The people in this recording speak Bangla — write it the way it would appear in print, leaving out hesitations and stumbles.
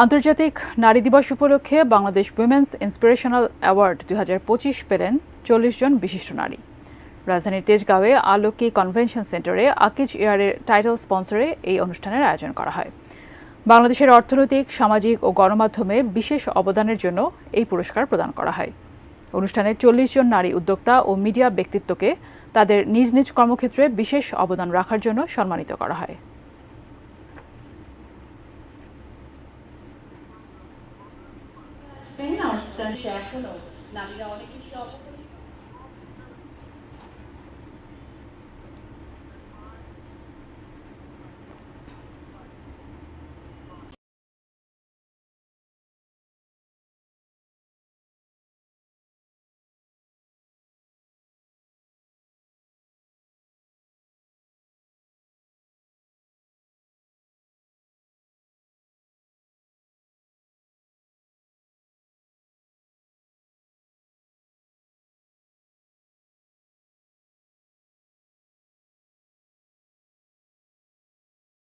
আন্তর্জাতিক নারী দিবস উপলক্ষে বাংলাদেশ উইমেন্স ইন্সপিরেশনাল অ্যাওয়ার্ড 2025 পেলেন 40 জন বিশিষ্ট নারী। রাজধানীর তেজগাঁওয়ে আলোকি কনভেনশন সেন্টারে আকিজ এয়ারের টাইটেল স্পন্সরে এই অনুষ্ঠানের আয়োজন করা হয়। বাংলাদেশের অর্থনৈতিক, সামাজিক ও গণমাধ্যমে বিশেষ অবদানের জন্য এই পুরস্কার প্রদান করা হয়। অনুষ্ঠানে 40 জন নারী উদ্যোক্তা ও মিডিয়া ব্যক্তিত্বকে তাদের নিজ নিজ কর্মক্ষেত্রে বিশেষ অবদান রাখার জন্য সম্মানিত করা হয়। এখনো নারীরা অনেক কিছু